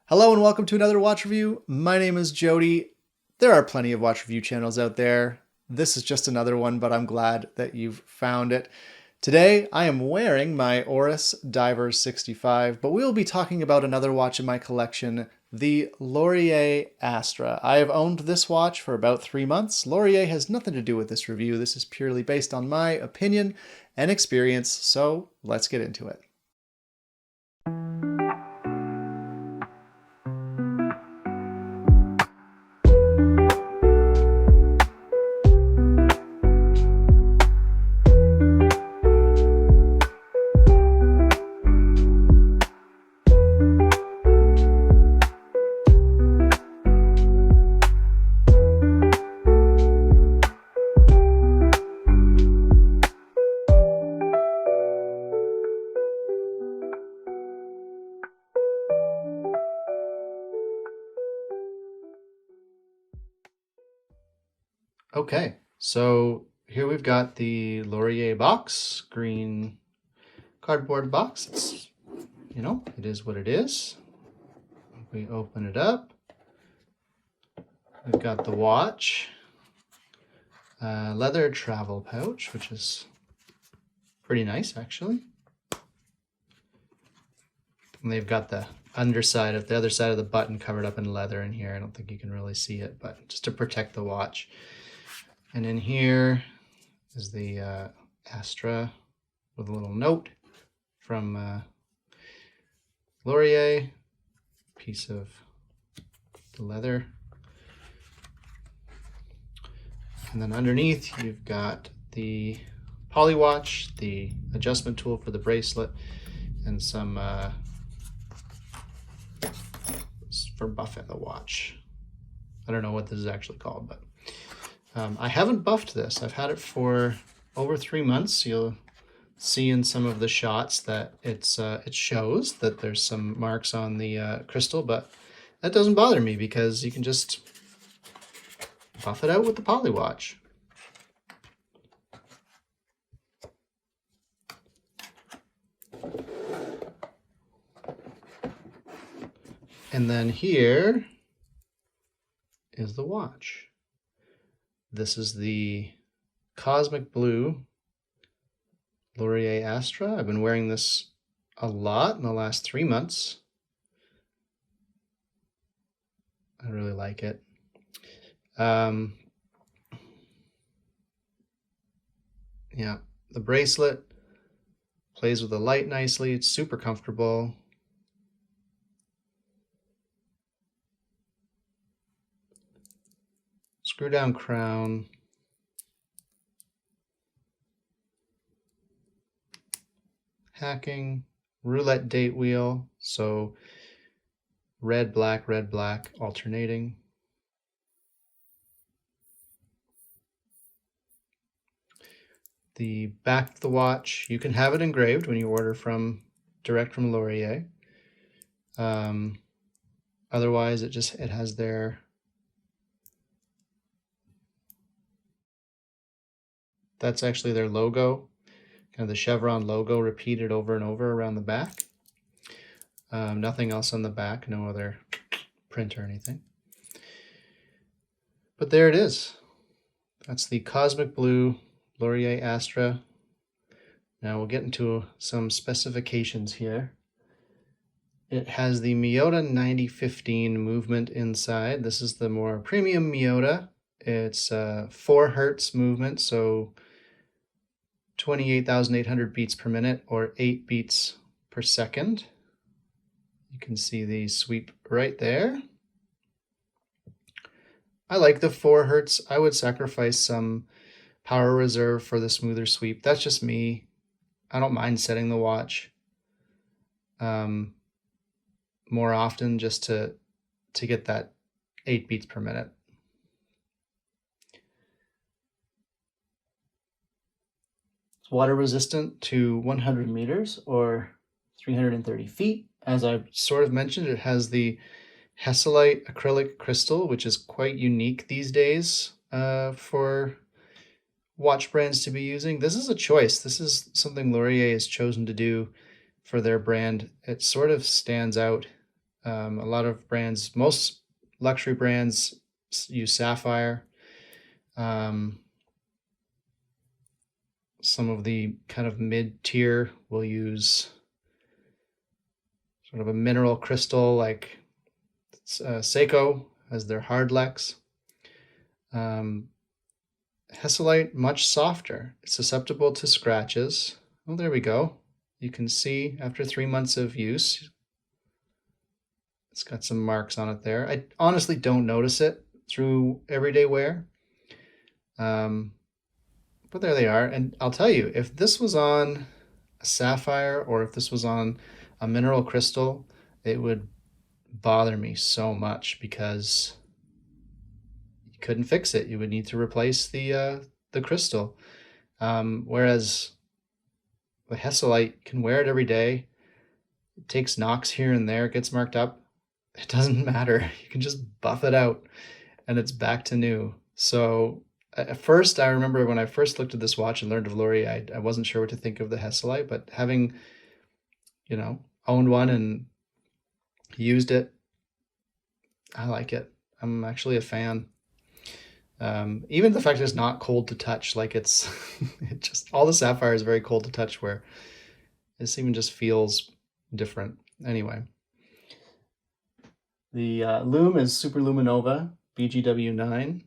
Hello and welcome to another watch review. My name is Jody. There are plenty of watch review channels out there. This is just another one, but I'm glad that you've found it. Today, I am wearing my Oris Diver 65, but we'll be talking about another watch in my collection, the Lorier Astra. I have owned this watch for about 3 months. Lorier has nothing to do with this review. This is purely based on my opinion and experience, so let's get into it. Okay, so here we've got the Laurier box, green cardboard box. It's, it is what it is. We open it up. We've got the watch, leather travel pouch, which is pretty nice actually. And they've got the other side of the button covered up in leather in here. I don't think you can really see it, but just to protect the watch. And in here is the Astra with a little note from Laurier, piece of the leather. And then underneath you've got the poly watch, the adjustment tool for the bracelet, and some for buffing the watch. I don't know what this is actually called, but I haven't buffed this. I've had it for over 3 months. You'll see in some of the shots that it shows that there's some marks on the crystal, but that doesn't bother me because you can just buff it out with the poly watch. And then here is the watch. This is the Cosmic Blue Lorier Astra. I've been wearing this a lot in the last 3 months. I really like it. Yeah, the bracelet plays with the light nicely. It's super comfortable. Screw down crown. Hacking, roulette date wheel, so red, black, alternating. The back of the watch, you can have it engraved when you order direct from Laurier. Otherwise, it has that's actually their logo, kind of the chevron logo repeated over and over around the back. Nothing else on the back, no other print or anything. But there it is. That's the Cosmic Blue Lorier Astra. Now we'll get into some specifications here. It has the Miyota 9015 movement inside. This is the more premium Miyota. It's 4 hertz movement, so 28,800 beats per minute or 8 beats per second. You can see the sweep right there. I like the 4 hertz. I would sacrifice some power reserve for the smoother sweep. That's just me. I don't mind setting the watch more often just to get that 8 beats per minute. It's water resistant to 100 meters or 330 feet. As I've sort of mentioned, it has the Hesselite acrylic crystal, which is quite unique these days for watch brands to be using. This is a choice. This is something Laurier has chosen to do for their brand. It sort of stands out A lot of brands, most luxury brands use sapphire. Some of the kind of mid-tier will use sort of a mineral crystal like Seiko as their hardlex. Hesselite, much softer. It's susceptible to scratches. Oh, there we go. You can see after 3 months of use, it's got some marks on it there. I honestly don't notice it through everyday wear. But there they are. And I'll tell you, if this was on a sapphire or if this was on a mineral crystal, it would bother me so much because you couldn't fix it. You would need to replace the crystal. Whereas the Hesselite can wear it every day. It takes knocks here and there, it gets marked up. It doesn't matter. You can just buff it out and it's back to new. So at first, I remember when I first looked at this watch and learned of Lorier, I wasn't sure what to think of the Hesselite, but having, owned one and used it, I like it. I'm actually a fan. Even the fact that it's not cold to touch, like it just, all the sapphire is very cold to touch, where this even just feels different. Anyway, the lume is Super Luminova BGW9.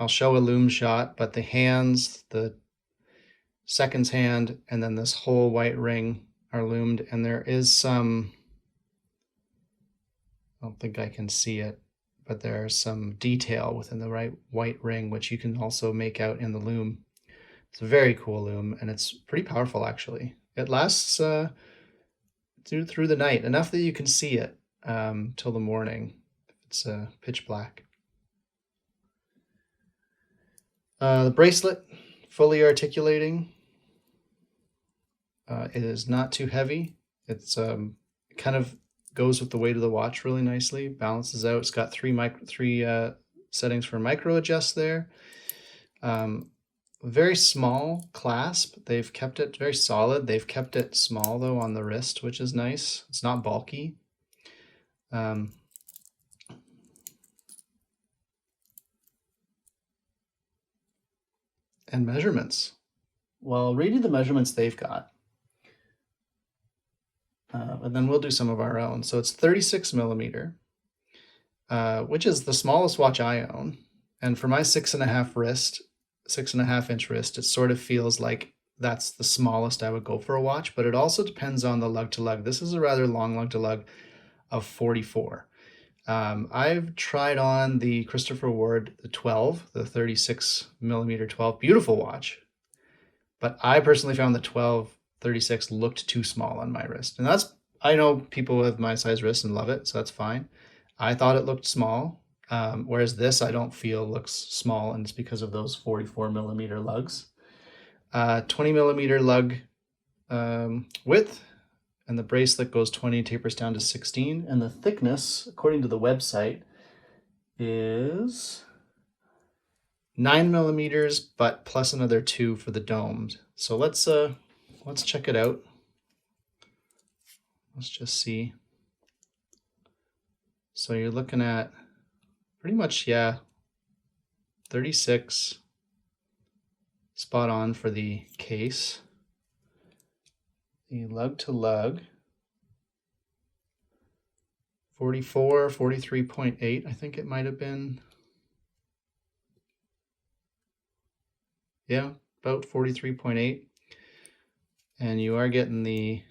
I'll show a lume shot, but the hands, the seconds hand, and then this whole white ring are lumed, and there is some, I don't think I can see it, but there's some detail within the white ring, which you can also make out in the lume. It's a very cool lume, and it's pretty powerful, actually. It lasts through the night, enough that you can see it till the morning. It's pitch black. The bracelet, fully articulating. It is not too heavy. It's kind of goes with the weight of the watch really nicely, balances out. It's got three settings for micro adjust there. Very small clasp. They've kept it very solid. They've kept it small though on the wrist, which is nice. It's not bulky. And measurements. Well, reading the measurements they've got, and then we'll do some of our own. So it's 36 millimeter, which is the smallest watch I own. And for my 6.5 inch wrist, it sort of feels like that's the smallest I would go for a watch, but it also depends on the lug to lug. This is a rather long lug to lug of 44. I've tried on the Christopher Ward, the 12, the 36 millimeter 12, beautiful watch, but I personally found the 12-36 looked too small on my wrist. And I know people with my size wrist and love it, so that's fine. I thought it looked small, whereas this I don't feel looks small, and it's because of those 44 millimeter lugs. 20 millimeter lug width, and the bracelet goes 20 and tapers down to 16. And the thickness, according to the website, is 9 millimeters, but plus another 2 for the domed. So let's check it out. Let's just see. So you're looking at pretty much, 36, spot on for the case. The lug to lug, 44, 43.8, I think it might have been. Yeah, about 43.8. And you are getting the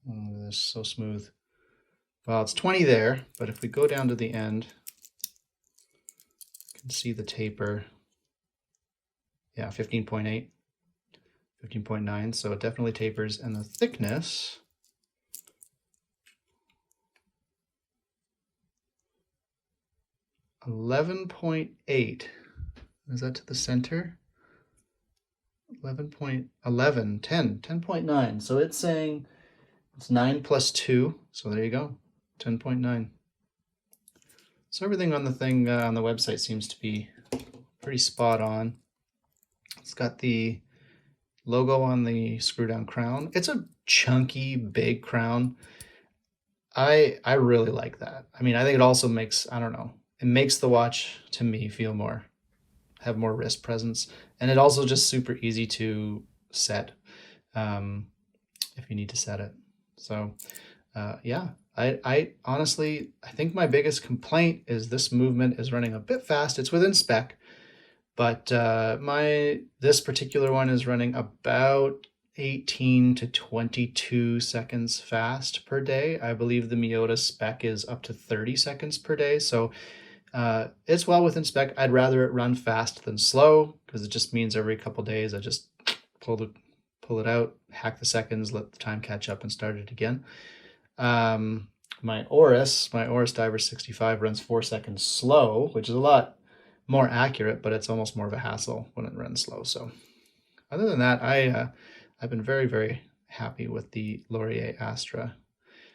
oh, this is so smooth. Well, it's 20 there, but if we go down to the end, you can see the taper. Yeah, 15.8, 15.9, so it definitely tapers. And the thickness, $11.8. Is that to the center? 11.11, 10.9. So it's saying it's 9 plus 2. So there you go, 10.9. So everything on the thing on the website seems to be pretty spot on. It's got the logo on the screw down crown. It's a chunky, big crown. I really like that. I mean, I think it also makes, I don't know, it makes the watch to me feel more, have more wrist presence. And it also just super easy to set if you need to set it. So yeah, I honestly, I think my biggest complaint is this movement is running a bit fast. It's within spec, but this particular one is running about 18 to 22 seconds fast per day. I believe the Miyota spec is up to 30 seconds per day. So it's well within spec. I'd rather it run fast than slow, because it just means every couple days I just pull it out, hack the seconds, let the time catch up, and start it again. My Oris Diver 65 runs 4 seconds slow, which is a lot more accurate, but it's almost more of a hassle when it runs slow. So other than that, I've been very, very happy with the Lorier Astra.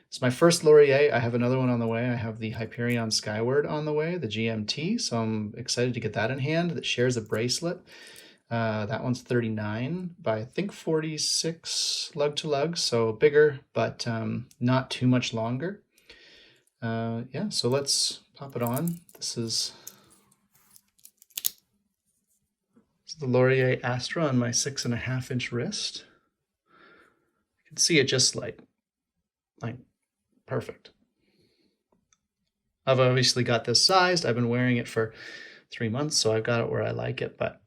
It's my first Lorier. I have another one on the way. I have the Hyperion Skyward on the way, the GMT. So I'm excited to get that in hand. That shares a bracelet. That one's 39 by I think 46 lug to lug, so bigger, but not too much longer. Yeah, so let's pop it on. This is the Lorier Astra on my 6.5-inch wrist. You can see it just like perfect. I've obviously got this sized. I've been wearing it for 3 months, so I've got it where I like it, but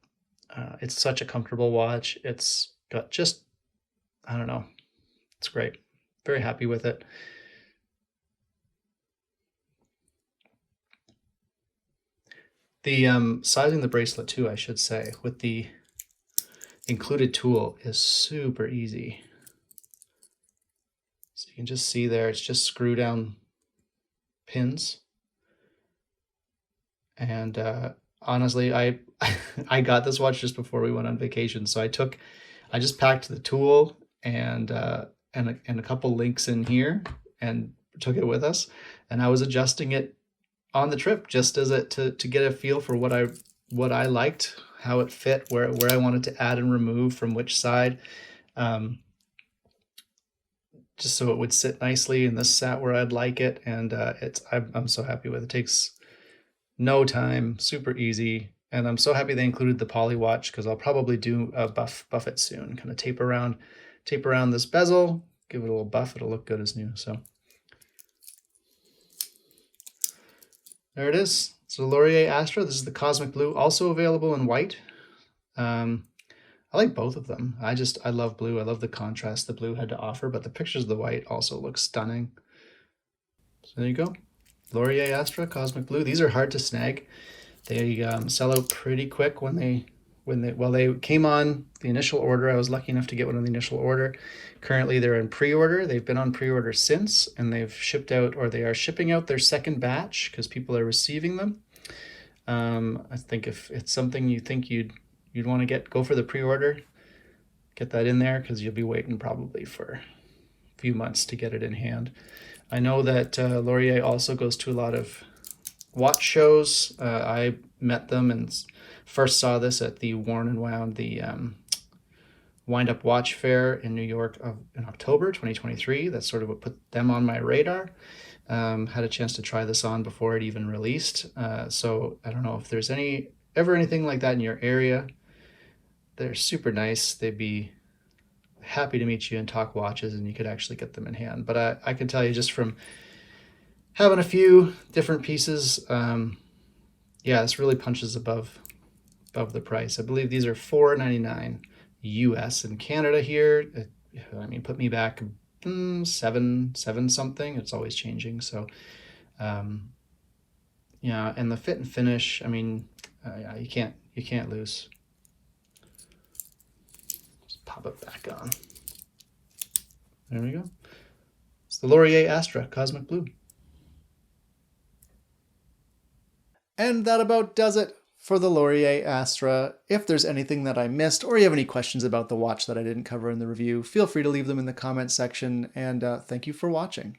it's such a comfortable watch. It's got just, I don't know, it's great. Very happy with it. The sizing the bracelet too, I should say, with the included tool is super easy. So you can just see there, it's just screw down pins. And honestly, I got this watch just before we went on vacation, so I just packed the tool and a couple links in here and took it with us, and I was adjusting it on the trip just as to get a feel for what I liked, how it fit, where I wanted to add and remove from which side, just so it would sit nicely, and this sat where I'd like it, and I'm so happy with it. It takes no time, super easy, and I'm so happy they included the poly watch, because I'll probably do a buff it soon, kind of tape around this bezel, give it a little buff. It'll look good as new. So there it is. It's the Lorier Astra. This is the Cosmic Blue, also available in white. I like both of them. I love blue. I love the contrast the blue had to offer, but the pictures of the white also look stunning. So there you go. Lorier Astra, Cosmic Blue. These are hard to snag. They sell out pretty quick when they came on the initial order. I was lucky enough to get one on the initial order. Currently they're in pre-order. They've been on pre-order since, and they've shipped out, or they are shipping out their second batch because people are receiving them. I think if it's something you think you'd want to go for the pre-order, get that in there, because you'll be waiting probably for a few months to get it in hand. I know that Lorier also goes to a lot of watch shows. I met them and first saw this at the Worn and Wound, the Wind Up Watch Fair in New York in October 2023. That's sort of what put them on my radar. Had a chance to try this on before it even released. So I don't know if there's ever anything like that in your area. They're super nice. They'd be happy to meet you and talk watches, and you could actually get them in hand. But I can tell you just from having a few different pieces, yeah, this really punches above the price. I believe these are $4.99 US. In Canada here, I mean, put me back seven something. It's always changing. So yeah, and the fit and finish, I mean, you can't lose. Just pop it back on. There we go. It's the Lorier Astra Cosmic Blue. And that about does it for the Lorier Astra. If there's anything that I missed, or you have any questions about the watch that I didn't cover in the review, feel free to leave them in the comment section, and thank you for watching.